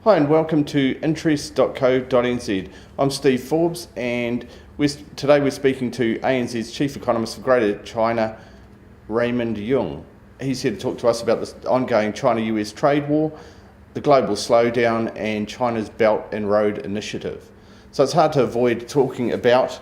Hi and welcome to interest.co.nz. I'm Steve Forbes and today we're speaking to ANZ's Chief Economist for Greater China, Raymond Yeung. He's here to talk to us about the ongoing China-US trade war, the global slowdown and China's Belt and Road Initiative. So it's hard to avoid talking about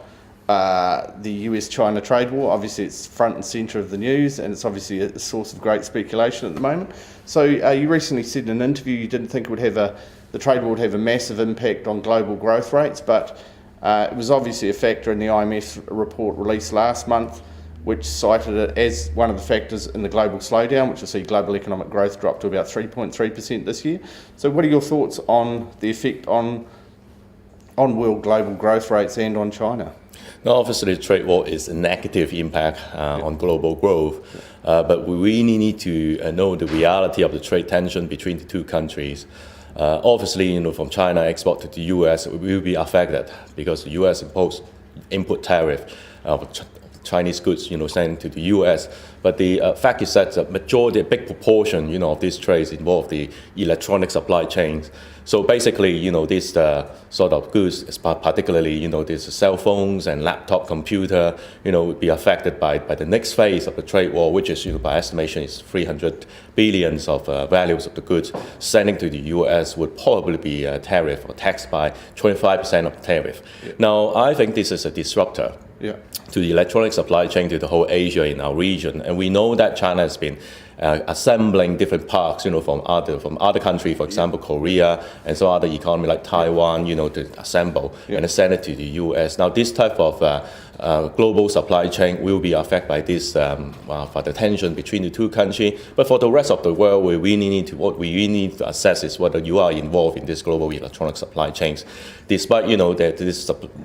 the US-China trade war. Obviously it's front and centre of the news and it's obviously a source of great speculation at the moment. So you recently said in an interview you didn't think the trade war would have a massive impact on global growth rates, but it was obviously a factor in the IMF report released last month, which cited it as one of the factors in the global slowdown, which will see global economic growth drop to about 3.3% this year. So what are your thoughts on the effect on world global growth rates and on China? Now, obviously, the trade war is a negative impact on global growth, but we really need to know the reality of the trade tension between the two countries. Obviously, from China export to the US will be affected because the US imposed input tariff of Chinese goods, sent to the US. But the fact is that the majority, a big proportion, of these trades involve the electronic supply chains. So basically, these sort of goods, particularly, these cell phones and laptop computer, would be affected by the next phase of the trade war, which is, by estimation, is 300 billions of values of the goods sending to the US would probably be tariff or taxed by 25% of the tariff. Yeah. Now, I think this is a disruptor. Yeah. To the electronic supply chain to the whole Asia in our region, and we know that China has been assembling different parts, from other countries, for example, Korea and some other economy like Taiwan, to assemble and send it to the U.S. Now, this type of global supply chain will be affected by this for the tension between the two countries. But for the rest of the world, what we really need to assess is whether you are involved in this global electronic supply chains. Despite that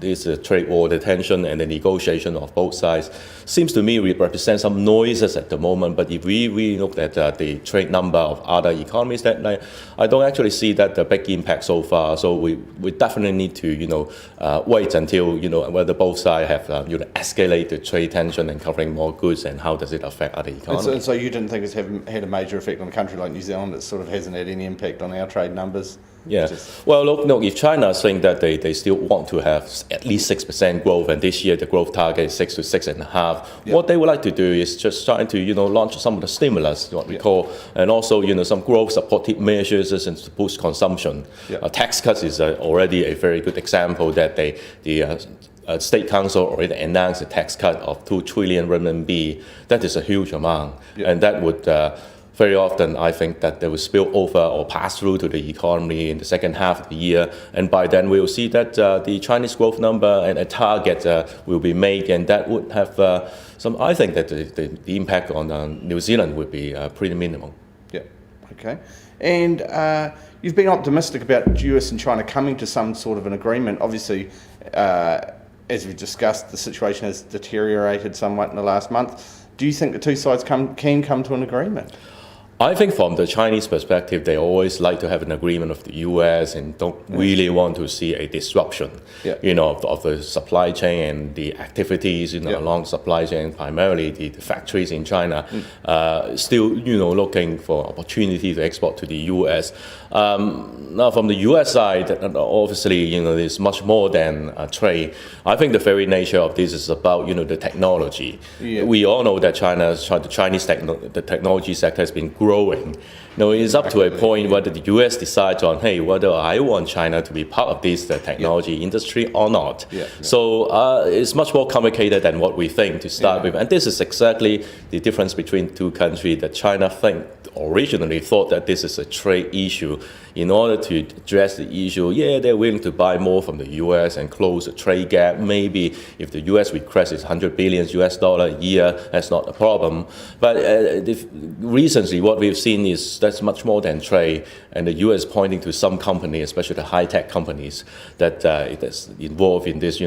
this trade war, the tension and the negotiation of both sides seems to me represent some noises at the moment. But if we really look at the trade number of other economies, that I don't actually see that the big impact so far. So we definitely need to wait until whether both sides have escalate the trade tension and covering more goods, and how does it affect other economies. And so you didn't think it's had a major effect on a country like New Zealand? It sort of hasn't had any impact on our trade numbers? Yeah. Well, look, if China is saying that they still want to have at least 6% growth, and this year the growth target is 6 to 6.5, what they would like to do is just trying to launch some of the stimulus, what we call, and also some growth supportive measures and to boost consumption. Tax cuts is already a very good example that the State Council already announced a tax cut of 2 trillion RMB. That is a huge amount, and that would very often, I think, that they will spill over or pass through to the economy in the second half of the year. And by then, we will see that the Chinese growth number and a target will be made, and that would have I think that the impact on New Zealand would be pretty minimal. Yeah, okay. And you've been optimistic about US and China coming to some sort of an agreement. Obviously, as we discussed, the situation has deteriorated somewhat in the last month. Do you think the two sides can come to an agreement? I think from the Chinese perspective, they always like to have an agreement of the U.S. and don't really want to see a disruption, of the supply chain and the activities, along supply chain, primarily the factories in China, still, looking for opportunity to export to the U.S. Now, from the U.S. side, obviously, there's much more than trade. I think the very nature of this is about, the technology. Yeah. We all know that the technology sector has been growing. It's up to a point whether the U.S. decides on, whether I want China to be part of this technology industry or not. So it's much more complicated than what we think to start with. And this is exactly the difference between two countries, that China originally thought that this is a trade issue. In order to address the issue, they're willing to buy more from the U.S. and close the trade gap. Maybe if the U.S. request is $100 billion a year, that's not a problem. But recently, what we've seen is that's much more than trade, and the U.S. pointing to some companies, especially the high-tech companies, that that's involved in this,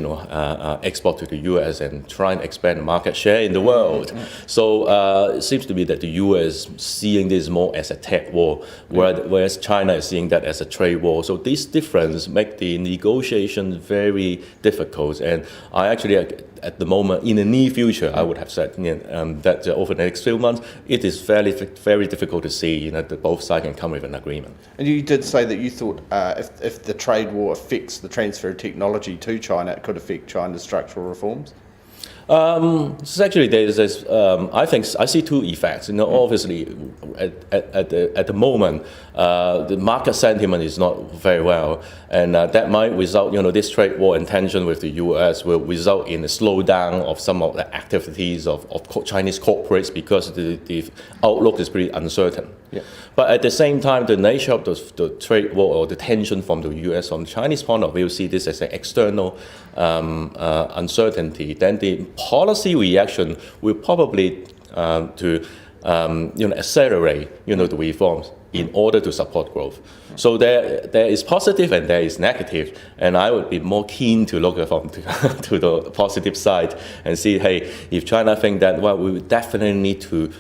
export to the U.S. and try and expand the market share in the world. So it seems to me that the U.S. seeing this more as a tech war, whereas China is seeing that as a trade war. So this difference make the negotiation very difficult, and I actually at the moment, in the near future, I would have said that over the next few months, it is very difficult to see that both sides can come with an agreement. And you did say that you thought if the trade war affects the transfer of technology to China, it could affect China's structural reforms? So actually, I think I see two effects. Obviously, at the moment, the market sentiment is not very well, and that might result. This trade war and tension with the U.S. will result in a slowdown of some of the activities of Chinese corporates because the outlook is pretty uncertain. Yeah. But at the same time, the nature of the trade war or the tension from the U.S. from the Chinese point of view, see this as an external uncertainty. Then the policy reaction will probably to accelerate the reforms in order to support growth. So there is positive and there is negative, and I would be more keen to look to the positive side and see, hey, if China think that we would definitely need to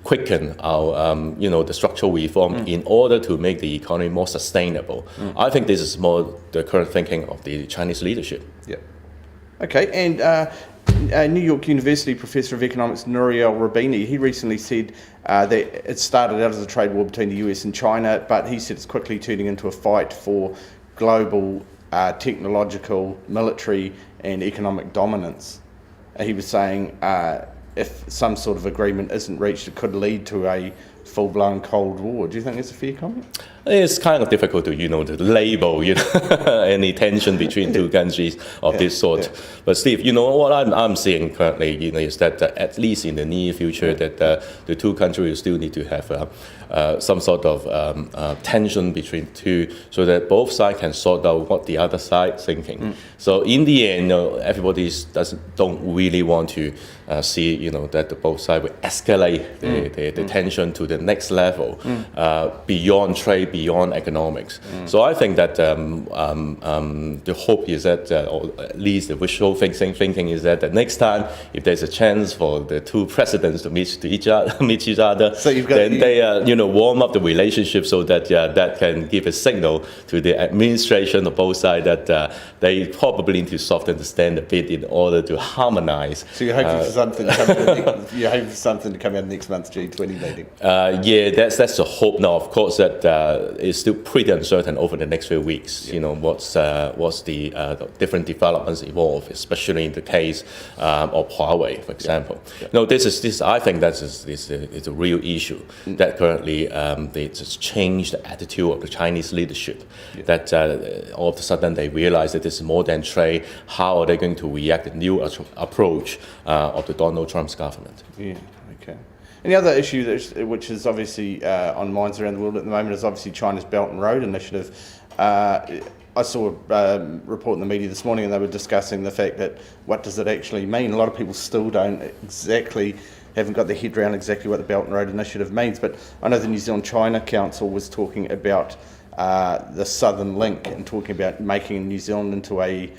quicken our, the structural reform in order to make the economy more sustainable. I think this is more the current thinking of the Chinese leadership. Yeah. Okay, and New York University Professor of Economics Nouriel Roubini, he recently said that it started out as a trade war between the US and China, but he said it's quickly turning into a fight for global technological, military and economic dominance. He was saying if some sort of agreement isn't reached, it could lead to a full-blown Cold War. Do you think that's a fair comment? It's kind of difficult to, to label, any tension between two countries of this sort. Yeah. But Steve, what I'm seeing currently, is that at least in the near future, that the two countries will still need to have some sort of tension between two, so that both sides can sort out what the other side is thinking. So in the end, everybody don't really want to see, that both sides will escalate the tension to the next level beyond trade, beyond economics. So I think that the hope is that, or at least the wishful thinking is that the next time, if there's a chance for the two presidents to meet each other, so then they warm up the relationship so that that can give a signal to the administration of both sides that they probably need to soften the stand a bit in order to harmonize. So you're hoping for something to come out you're hoping for something to come out of next month's G20 meeting? Yeah, that's the hope. Now, of course, that is still pretty uncertain over the next few weeks. Yeah. What's the different developments evolve, especially in the case of Huawei, for example. Yeah. This I think that is a real issue that currently they just changed the attitude of the Chinese leadership. Yeah. That all of a sudden they realize that this is more than trade. How are they going to react to the new approach of the Donald Trump's government? Yeah. Okay. And the other issue which is obviously on minds around the world at the moment is obviously China's Belt and Road Initiative. I saw a report in the media this morning and they were discussing the fact that what does it actually mean? A lot of people still haven't got their head around exactly what the Belt and Road Initiative means, but I know the New Zealand-China Council was talking about the Southern Link and talking about making New Zealand into a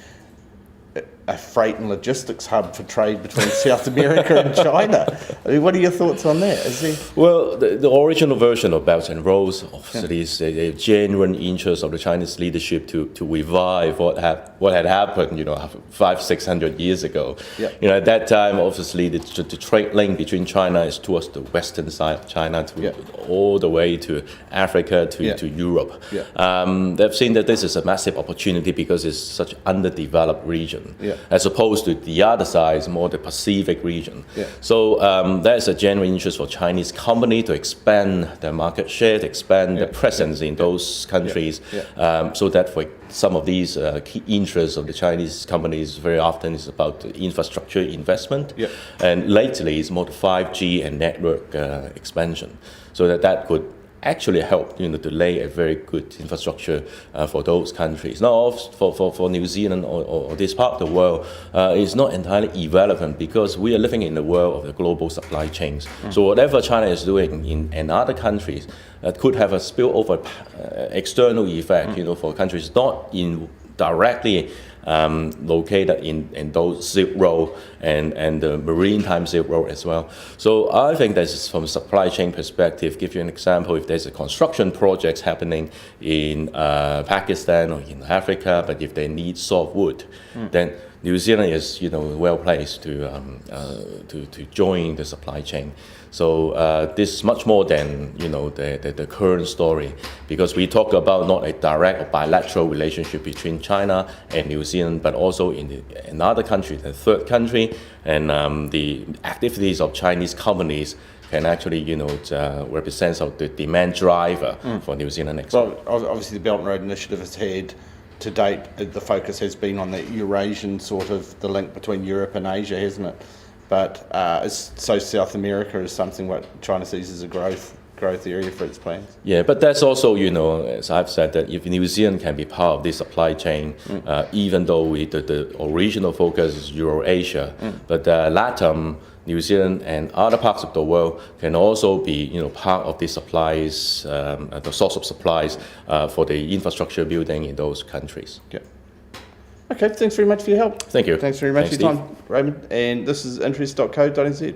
freight and logistics hub for trade between South America and China. I mean, what are your thoughts on that? Well, the original version of Belt and Roads obviously is a genuine interest of the Chinese leadership to revive what had happened, 500-600 years ago. Yeah. At that time, obviously, the trade link between China is towards the western side of China, all the way to Africa to Europe. Yeah. They've seen that this is a massive opportunity because it's such an underdeveloped region. Yeah. As opposed to the other side, more the Pacific region. Yeah. So there's a genuine interest for Chinese company to expand their market share, to expand their presence in those countries, so that for some of these key interests of the Chinese companies very often is about the infrastructure investment, and lately it's more the 5G and network expansion, so that could actually help to lay a very good infrastructure for those countries. Now, for New Zealand or this part of the world, it's not entirely irrelevant because we are living in the world of the global supply chains. So whatever China is doing in other countries could have a spillover external effect, for countries not directly located in those Silk Road and the maritime Silk Road as well. So I think that is from a supply chain perspective. Give you an example, if there's a construction project happening in Pakistan or in Africa, but if they need softwood, then New Zealand is well placed to join the supply chain. So this is much more than the current story, because we talk about not a direct or bilateral relationship between China and New Zealand, but also in another country, the third country, and the activities of Chinese companies can actually represent the demand driver for New Zealand export. Well, obviously the Belt and Road Initiative has had, to date, the focus has been on the Eurasian sort of the link between Europe and Asia, hasn't it? But so South America is something what China sees as a growth area for its plans. Yeah, but that's also, as I've said, that if New Zealand can be part of this supply chain, even though the original focus is Eurasia, but LATAM, New Zealand and other parts of the world can also be part of the supplies, the source of supplies for the infrastructure building in those countries. Yeah. Okay, thanks very much for your help. Thank you. Thanks very much for your Steve. time, Raymond. And this is interest.co.nz.